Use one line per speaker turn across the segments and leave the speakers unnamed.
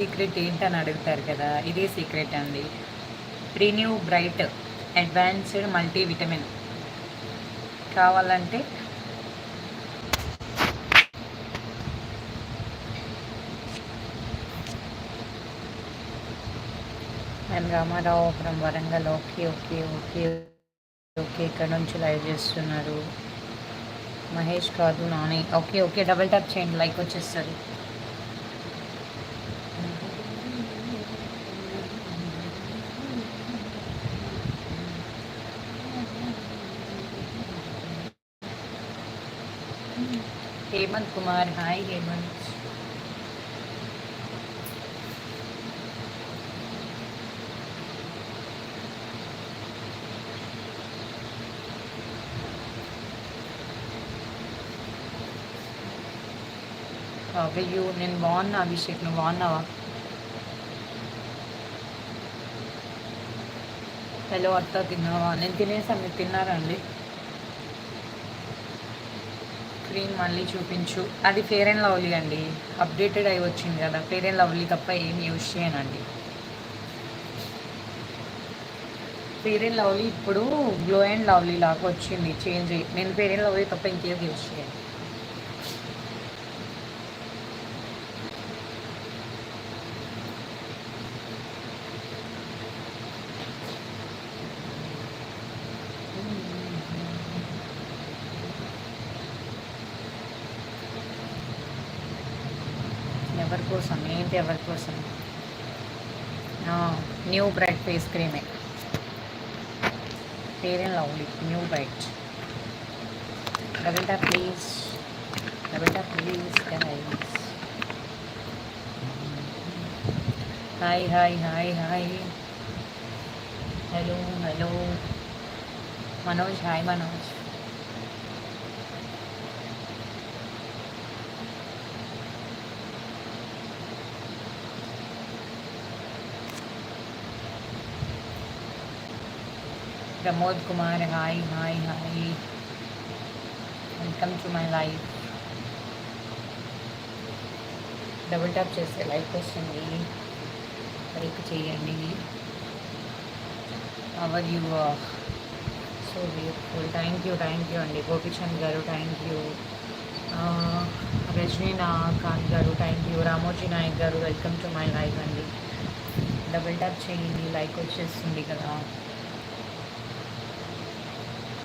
Secret ఏంటని అడుగుతారు కదా, ఇదే సీక్రెట్ అండి. ప్రీన్యూ బ్రైట్ అడ్వాన్స్డ్ మల్టీవిటమిన్ కావాలంటే నేను Ramarao from Warangal. Okay okay okay okay, ఇక్కడ నుంచి లైవ్ చేస్తున్నారు. మహేష్ కాదు Nani. Okay okay, double tap చేయండి, లైక్ వచ్చేస్తుంది. హేమంత్ కుమార్, హాయ్ హేమంత్. అయ్యో, నేను బాగున్నా అభిషేక్, నువ్వు బాగున్నావా? హలో అత్త, తిన్నావా? నేను తినేసాను, మీరు తిన్నారా అండి? క్రీమ్ మళ్ళీ చూపించు. అది ఫేర్ అండ్ లవ్లీ అండి, అప్డేటెడ్ అయి వచ్చింది కదా. ఫేర్ అండ్ లవ్లీ తప్ప ఏం యూజ్ చేయనండి. ఫేర్ అండ్ లవ్లీ ఇప్పుడు గ్లో అండ్ లవ్లీ లాగా వచ్చింది, చేంజ్ అయ్యి. నేను ఫేర్ అండ్ లవ్లీ తప్ప ఇంకేది యూజ్ చేయను. ఎవరి కోసం ఏంటి, ఎవరి కోసం? న్యూ బ్రైట్ ఫేస్ క్రీమే, fair and lovely new bright. Double tap please, double tap please guys. Hi hi hi hi. Hello hello Manoj, hi Manoj. Pramod Kumar, hi hi hi, welcome to my life. Double tap చేస్తే like వస్తుంది, like చేయండి. Aww you so beautiful. Thank you అండి. గోపిచంద్ గారు thank you. రజనీనా Khan గారు thank you. Ramoji Naik గారు welcome to my life అండి. Double tap చేయండి, like వచ్చేస్తుంది కదా.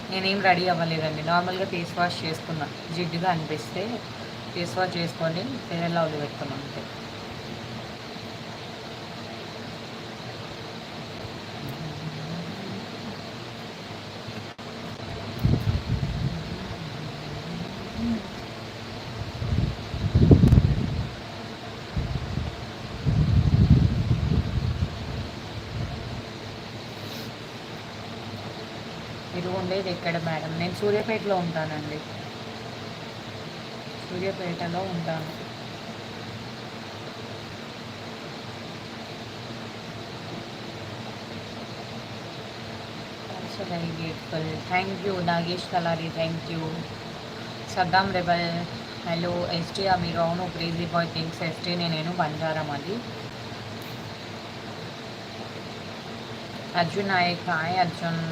నేనేం రెడీ అవ్వలేదండి, నార్మల్గా ఫేస్ వాష్ చేసుకున్నా. జిడ్డుగా అనిపిస్తే ఫేస్ వాష్ చేసుకొని ఫేర్ అండ్ లవ్లీ పెట్టుకున్నాం అంతే. మీరు ఉండేది ఎక్కడ మేడం? నేను సూర్యాపేటలో ఉంటానండి, సూర్యాపేటలో ఉంటాను. Also very beautiful. Thank you Nagesh Kalari, thank you. Saddam rebel, hello. ST మీరు? అవును, క్రేజీ బాయ్ థింగ్స్ ఎస్టీ. నేను బంజారా మాది. Arjun Nayak, hi Arjun,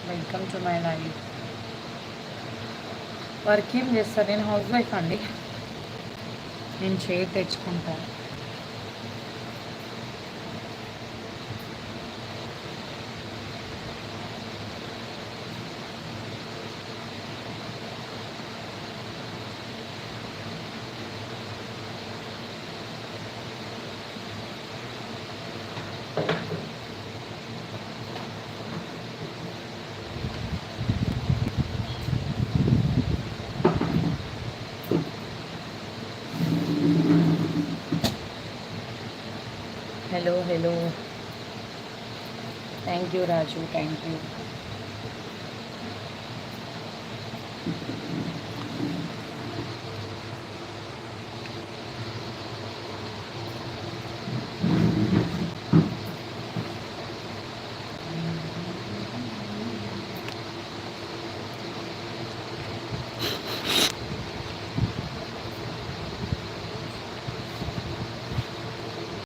welcome to my life. Work ఏం చేస్తారు? నేను హౌస్ వైఫ్ అండి, నేను చైర్ తెచ్చుకుంటాను. Hello hello, thank you Raju, thank you.